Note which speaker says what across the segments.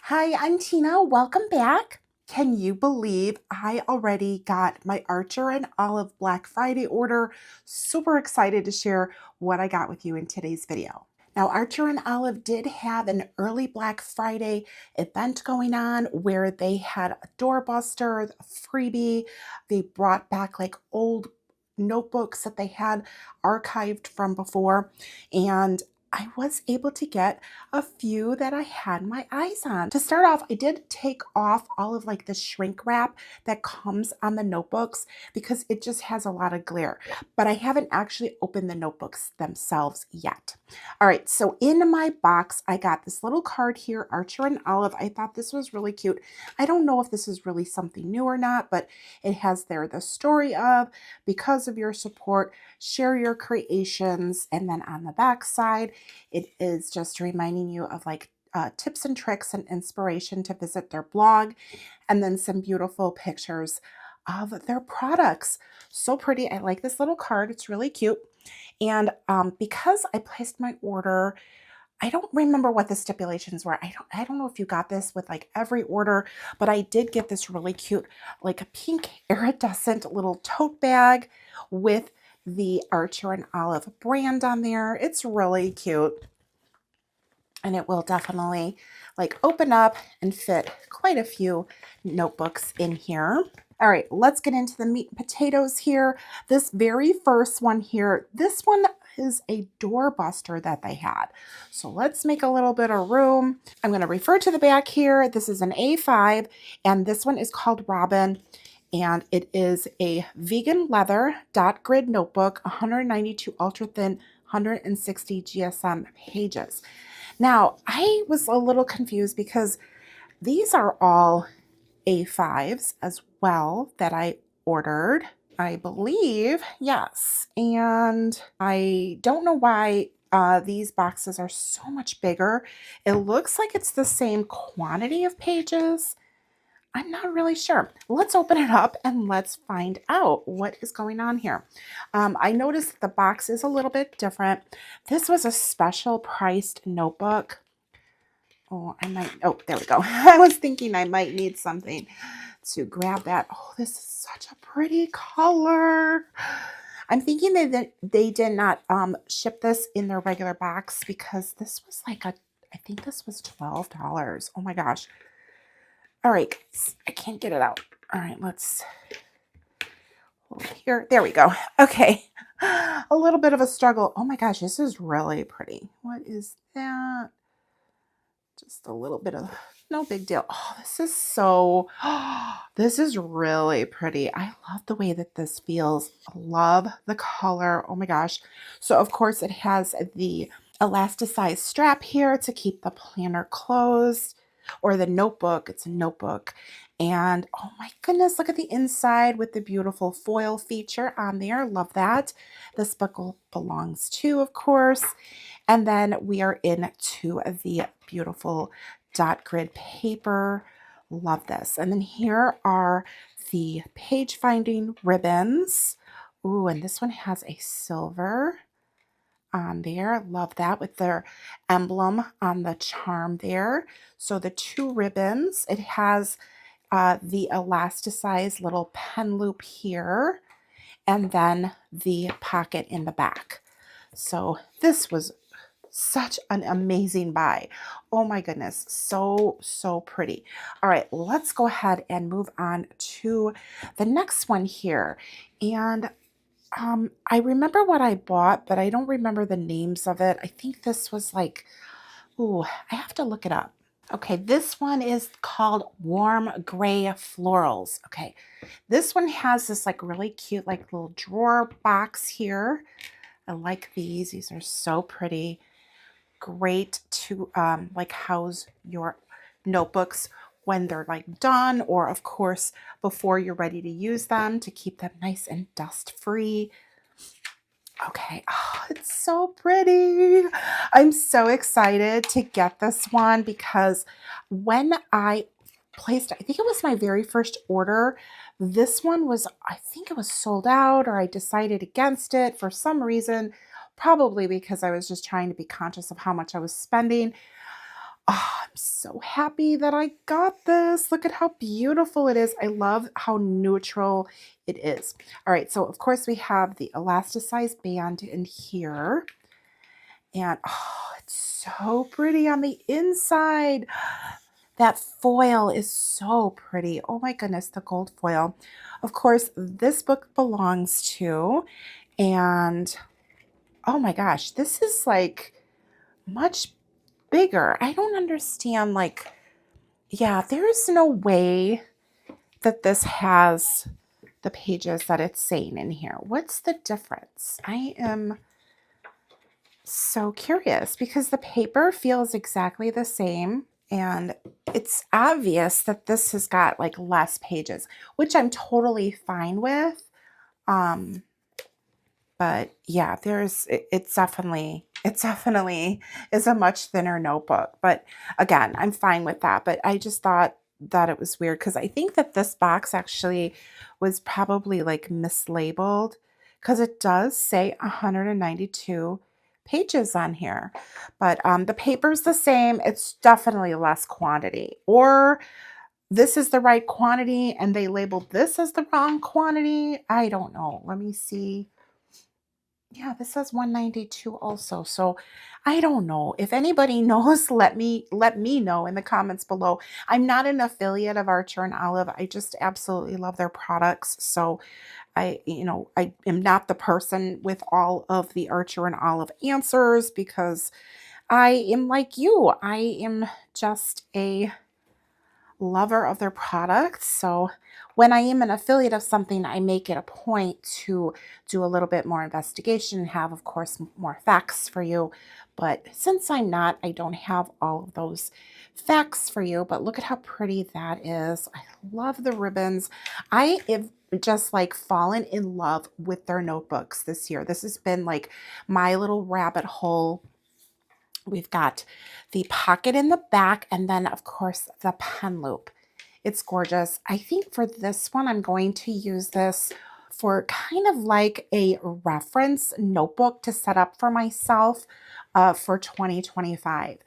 Speaker 1: Hi, I'm Tina. Welcome back. Can you believe I already got my Archer and Olive Black Friday order? Super excited to share what I got with you in today's video. Now, Archer and Olive did have an early Black Friday event going on where they had a doorbuster, a freebie. They brought back like old notebooks that they had archived from before. And I was able to get a few that I had my eyes on. To start off, I did take off all of like the shrink wrap that comes on the notebooks because it just has a lot of glare, but I haven't actually opened the notebooks themselves yet. All right, so in my box, I got this little card here, Archer and Olive. I thought this was really cute. I don't know if this is really something new or not, but it has there the story of, because of your support, share your creations. And then on the back side, it is just reminding you of like tips and tricks and inspiration to visit their blog, and then some beautiful pictures of their products. So pretty. I like this little card. It's really cute. And because I placed my order, I don't remember what the stipulations were. I don't know if you got this with like every order, but I did get this really cute, like a pink iridescent little tote bag with the Archer and Olive brand on there. It's really cute. And it will definitely like open up and fit quite a few notebooks in here. All right, let's get into the meat and potatoes here. This very first one here, this one is a doorbuster that they had. So let's make a little bit of room. I'm going to refer to the back here. This is an A5, and this one is called Robin. And it is a vegan leather dot grid notebook, 192 ultra thin, 160 GSM pages. Now, I was a little confused because these are all A5s as well that I ordered, I believe. Yes. And I don't know why these boxes are so much bigger. It looks like it's the same quantity of pages. I'm not really sure. Let's open it up and let's find out what is going on here. I noticed the box is a little bit different. This was a special priced notebook. Oh, there we go. I was thinking I might need something to grab that. Oh, this is such a pretty color. I'm thinking they did not ship this in their regular box because this was like I think this was $12. Oh my gosh. All right, guys, I can't get it out. All right, let's hold it here. There we go. Okay, a little bit of a struggle. Oh my gosh, this is really pretty. What is that? Just a little bit of, no big deal. Oh, this is really pretty. I love the way that this feels. I love the color. Oh my gosh. So of course it has the elasticized strap here to keep the planner closed, or the notebook. It's a notebook. And oh my goodness, look at the inside with the beautiful foil feature on there. Love that. This book belongs to, of course. And then we are into the beautiful dot grid paper. Love this. And then here are the page finding ribbons. Ooh, and this one has a silver on there. Love that with their emblem on the charm there. So the two ribbons, it has the elasticized little pen loop here, and then the pocket in the back. So this was such an amazing buy. Oh my goodness, so pretty. All right, let's go ahead and move on to the next one here. And I remember what I bought, but I don't remember the names of it. I think this was like, ooh, I have to look it up. Okay, this one is called Warm Gray Florals. Okay, this one has this like really cute like little drawer box here. I like these. These are so pretty. Great to like house your notebooks when they're like done, or of course before you're ready to use them, to keep them nice and dust free. Okay, oh, it's so pretty. I'm so excited to get this one because when I placed, I think it was my very first order, this one was, I think it was sold out, or I decided against it for some reason, probably because I was just trying to be conscious of how much I was spending. Oh, I'm so happy that I got this. Look at how beautiful it is. I love how neutral it is. All right, so of course we have the elasticized band in here. And oh, it's so pretty on the inside. That foil is so pretty. Oh my goodness, the gold foil. Of course, this book belongs to, and oh my gosh, this is like much bigger. I don't understand, like, yeah, there's no way that this has the pages that it's saying in here. What's the difference? I am so curious because the paper feels exactly the same, and it's obvious that this has got like less pages, which I'm totally fine with. Um, but yeah, it's definitely is a much thinner notebook. But again, I'm fine with that. But I just thought that it was weird because I think that this box actually was probably like mislabeled because it does say 192 pages on here. But the paper's the same. It's definitely less quantity. Or this is the right quantity and they labeled this as the wrong quantity. I don't know. Let me see. Yeah, this says 192 also. So I don't know. If anybody knows, let me know in the comments below. I'm not an affiliate of Archer and Olive. I just absolutely love their products. So I am not the person with all of the Archer and Olive answers because I am like you. I am just a lover of their products. So when I am an affiliate of something, I make it a point to do a little bit more investigation and have, of course, more facts for you. But since I'm not, I don't have all of those facts for you. But look at how pretty that is. I love the ribbons. I have just like fallen in love with their notebooks this year. This has been like my little rabbit hole. We've got the pocket in the back, and then of course the pen loop. It's gorgeous. I think for this one, I'm going to use this for kind of like a reference notebook to set up for myself for 2025.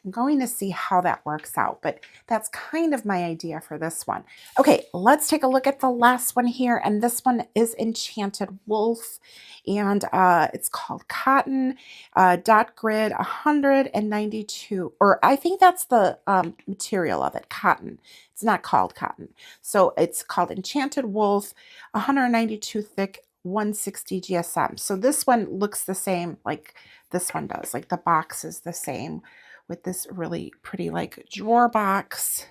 Speaker 1: I'm going to see how that works out, but that's kind of my idea for this one. Okay, let's take a look at the last one here, and this one is Enchanted Wolf, and it's called Cotton Dot Grid 192, or I think that's the material of it, cotton. It's not called cotton. So it's called Enchanted Wolf, 192 thick, 160 GSM. So this one looks the same like this one does. Like the box is the same with this really pretty like drawer box.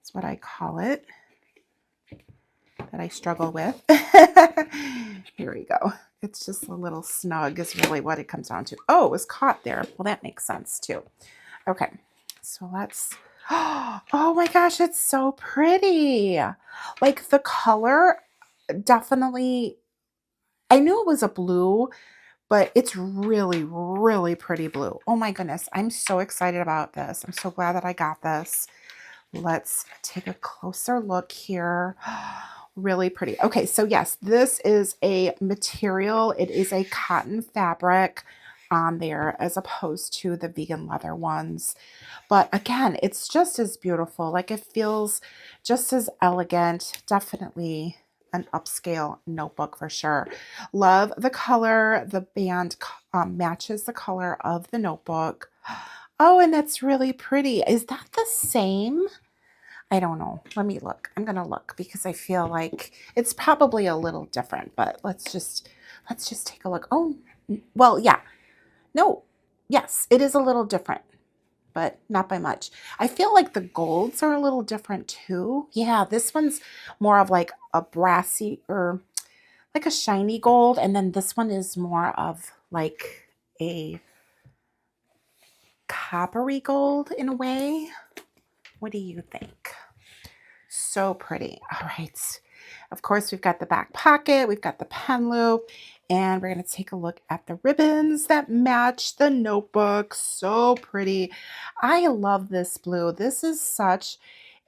Speaker 1: That's what I call it, that I struggle with. Here we go. It's just a little snug is really what it comes down to. Oh, it was caught there. Well, that makes sense too. Okay, so let's, oh my gosh, it's so pretty. Like the color, definitely, I knew it was a blue, but it's really, really pretty blue. Oh my goodness, I'm so excited about this. I'm so glad that I got this. Let's take a closer look here. Really pretty. Okay, so yes, this is a material. It is a cotton fabric on there as opposed to the vegan leather ones. But again, it's just as beautiful. Like it feels just as elegant. Definitely an upscale notebook for sure. Love the color. The band matches the color of the notebook. Oh, and that's really pretty. Is that the same? I don't know. Let me look. I'm going to look because I feel like it's probably a little different, but let's just take a look. Oh, well, yeah. No. Yes, it is a little different, but not by much. I feel like the golds are a little different too. Yeah, this one's more of like a brassy or like a shiny gold, and then this one is more of like a coppery gold in a way. What do you think? So pretty. All right. Of course, we've got the back pocket, we've got the pen loop, and we're going to take a look at the ribbons that match the notebook. So pretty. I love this blue. This is such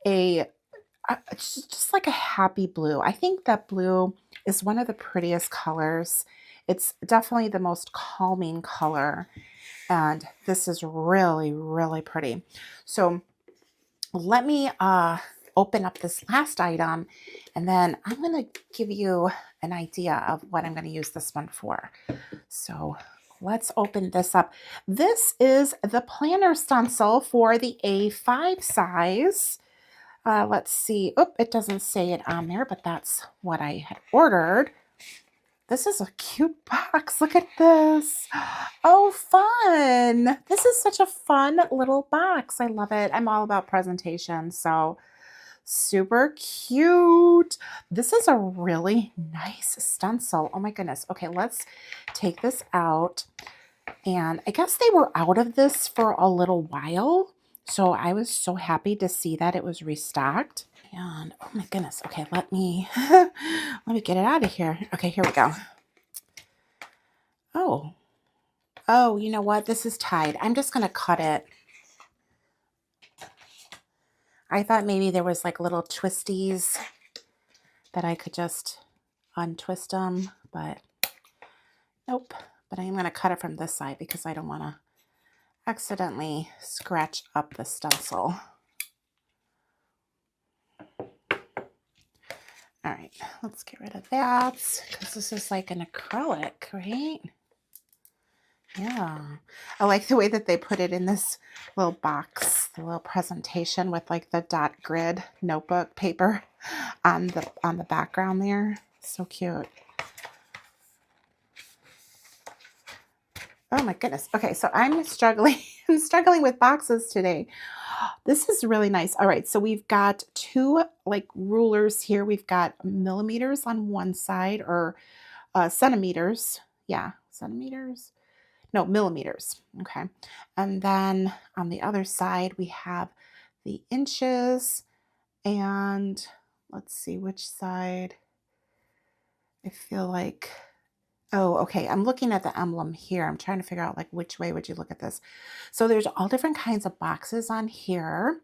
Speaker 1: a, it's just like a happy blue. I think that blue is one of the prettiest colors It's definitely the most calming color. And this is really, really pretty. So let me open up this last item, and then I'm going to give you an idea of what I'm going to use this one for. So let's open this up. This is the planner stencil for the A5 size. Let's see. Oh, it doesn't say it on there, but that's what I had ordered. This is a cute box. Look at this. Oh, fun. This is such a fun little box. I love it. I'm all about presentation, so super cute. This is a really nice stencil. Oh my goodness. Okay, let's take this out. And I guess they were out of this for a little while. So I was so happy to see that it was restocked. And oh my goodness. Okay, let me get it out of here. Okay, here we go. Oh, you know what? This is tied. I'm just going to cut it. I thought maybe there was like little twisties that I could just untwist them, but nope. But I am going to cut it from this side because I don't want to accidentally scratch up the stencil. All right, let's get rid of that because this is like an acrylic, right? Yeah, I like the way that they put it in this little box, the little presentation with like the dot grid notebook paper on the background there. So cute. Oh my goodness. Okay, so I'm struggling. I'm struggling with boxes today. This is really nice. All right, so we've got two like rulers here. We've got millimeters on one side, or centimeters. Yeah, centimeters. No, millimeters. Okay. And then on the other side, we have the inches. And let's see which side. I feel like, oh, okay. I'm looking at the emblem here. I'm trying to figure out like which way would you look at this. So there's all different kinds of boxes on here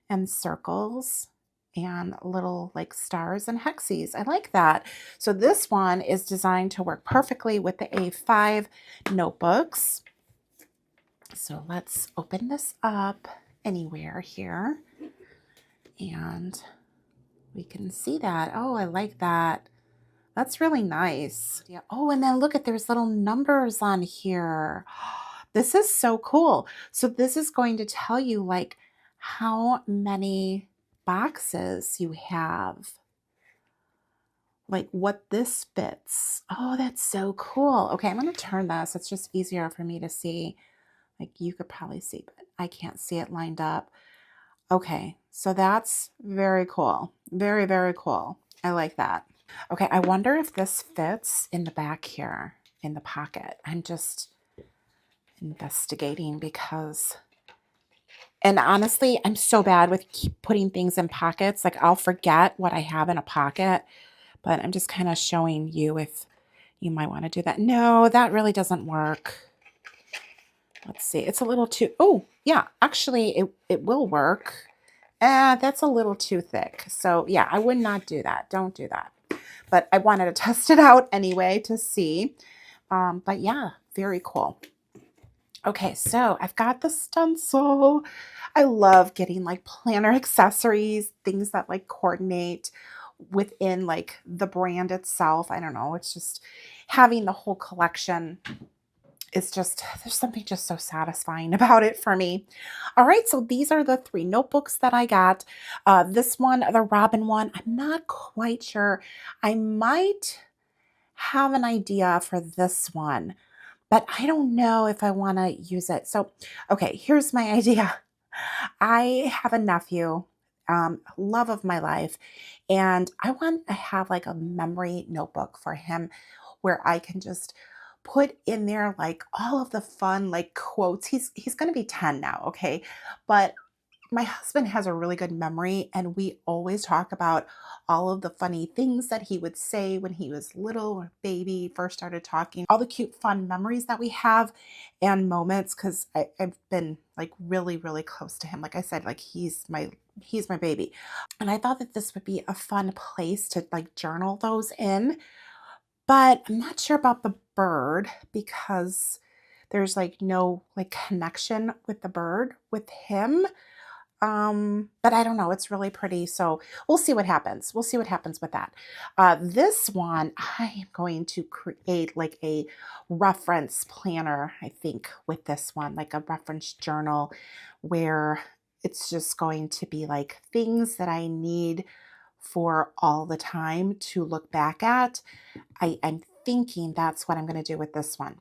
Speaker 1: and circles and little like stars and hexes. I like that. So this one is designed to work perfectly with the A5 notebooks. So let's open this up anywhere here. And we can see that. Oh, I like that. That's really nice. Yeah. Oh, and then look at there's little numbers on here. This is so cool. So this is going to tell you like how many boxes you have. Like what this fits. Oh, that's so cool. Okay, I'm going to turn this. It's just easier for me to see. Like you could probably see, but I can't see it lined up. Okay, so that's very cool. Very, very cool. I like that. Okay, I wonder if this fits in the back here in the pocket. I'm just investigating because, and honestly, I'm so bad with putting things in pockets. Like I'll forget what I have in a pocket, but I'm just kind of showing you if you might want to do that. No, that really doesn't work. Let's see. It's a little too, oh, yeah, actually it will work. That's a little too thick. So yeah, I would not do that. Don't do that. But I wanted to test it out anyway to see. But yeah, very cool. Okay, so I've got the stencil. I love getting like planner accessories, things that like coordinate within like the brand itself. I don't know. It's just having the whole collection. It's just, there's something just so satisfying about it for me. All right, so these are the three notebooks that I got. This one, the Robin one, I'm not quite sure. I might have an idea for this one, but I don't know if I want to use it. So, okay, here's my idea. I have a nephew, love of my life, and I want to have like a memory notebook for him where I can just put in there like all of the fun like quotes. He's going to be 10 now, okay? But my husband has a really good memory, and we always talk about all of the funny things that he would say when he was little or baby, first started talking, all the cute fun memories that we have and moments, because I've been like really, really close to him. Like I said, like he's my baby. And I thought that this would be a fun place to like journal those in. but I'm not sure about the bird because there's like no like connection with the bird with him. But I don't know, it's really pretty. So we'll see what happens. We'll see what happens with that. This one, I am going to create like a reference planner, I think, with this one, like a reference journal where it's just going to be like things that I need for all the time to look back at. I'm thinking that's what I'm going to do with this one.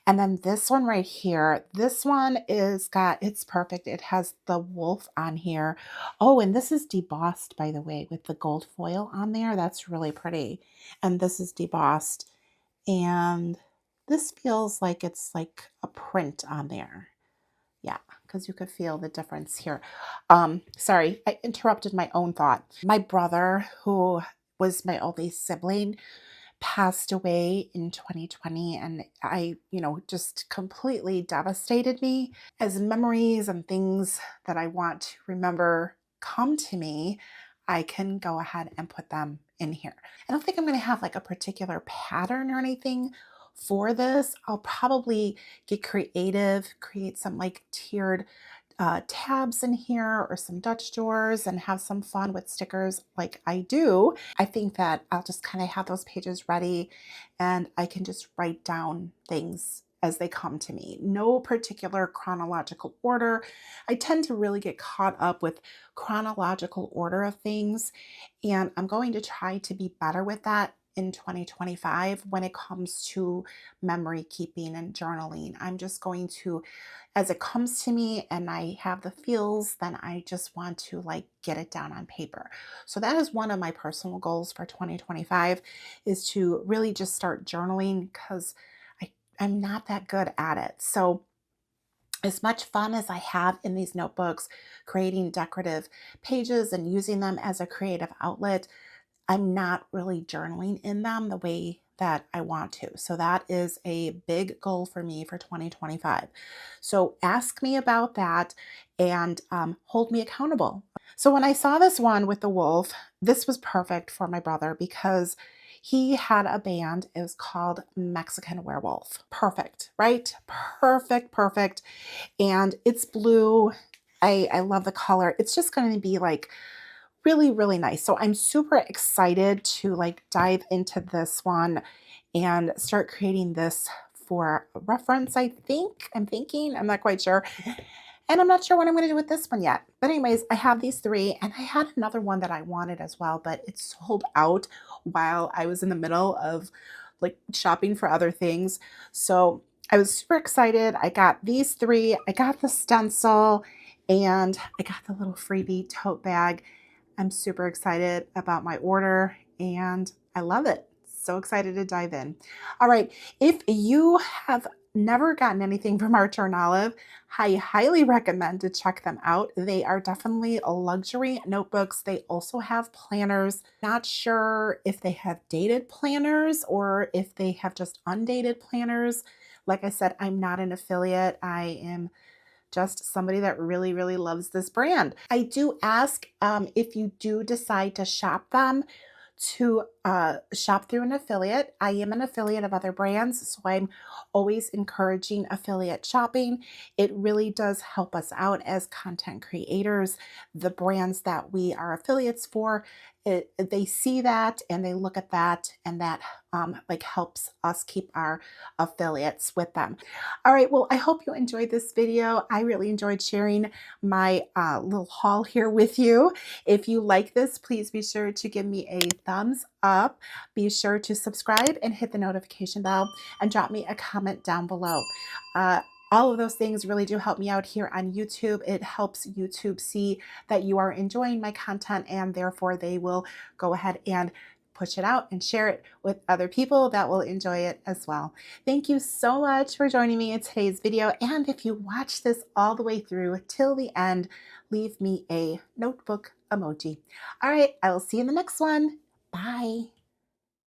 Speaker 1: And then this one right here, this one it's perfect. It has the wolf on here. Oh, and this is debossed, by the way, with the gold foil on there. That's really pretty. And this is debossed. And this feels like it's like a print on there. Yeah, because you could feel the difference here. Sorry, I interrupted my own thought. My brother, who was my only sibling, passed away in 2020, and just completely devastated me. As memories and things that I want to remember come to me, I can go ahead and put them in here. I don't think I'm going to have like a particular pattern or anything for this. I'll probably get creative, create some like tiered tabs in here or some Dutch doors and have some fun with stickers like I do. I think that I'll just kind of have those pages ready and I can just write down things as they come to me. No particular chronological order. I tend to really get caught up with chronological order of things, and I'm going to try to be better with that in 2025 when it comes to memory keeping and journaling. I'm just going to, as it comes to me and I have the feels, then I just want to like get it down on paper. So that is one of my personal goals for 2025, is to really just start journaling because I'm not that good at it. So as much fun as I have in these notebooks, creating decorative pages and using them as a creative outlet, I'm not really journaling in them the way that I want to. So that is a big goal for me for 2025. So ask me about that and hold me accountable. So when I saw this one with the wolf, this was perfect for my brother because he had a band. It was called Mexican Werewolf. Perfect, right? Perfect, perfect. And it's blue. I love the color. It's just going to be like really, really nice. So I'm super excited to like dive into this one and start creating this for reference. I'm not quite sure. And I'm not sure what I'm going to do with this one yet. But anyways, I have these three and I had another one that I wanted as well, but it sold out while I was in the middle of like shopping for other things. So I was super excited. I got these three, I got the stencil, and I got the little freebie tote bag. I'm super excited about my order and I love it. So excited to dive in. All right. If you have never gotten anything from Archer and Olive, I highly recommend to check them out. They are definitely luxury notebooks. They also have planners. Not sure if they have dated planners or if they have just undated planners. Like I said, I'm not an affiliate. I am just somebody that really, really loves this brand. I do ask if you do decide to shop them to shop through an affiliate. I am an affiliate of other brands, so I'm always encouraging affiliate shopping. It really does help us out as content creators. The brands that we are affiliates for, they see that and they look at that, and that like helps us keep our affiliates with them. All right, well, I hope you enjoyed this video. I really enjoyed sharing my little haul here with you. If you like this, please be sure to give me a thumbs up. Be sure to subscribe and hit the notification bell and drop me a comment down below. All of those things really do help me out here on YouTube. It helps YouTube see that you are enjoying my content, and therefore they will go ahead and push it out and share it with other people that will enjoy it as well. Thank you so much for joining me in today's video. And if you watch this all the way through till the end, leave me a notebook emoji. All right, I will see you in the next one. Bye.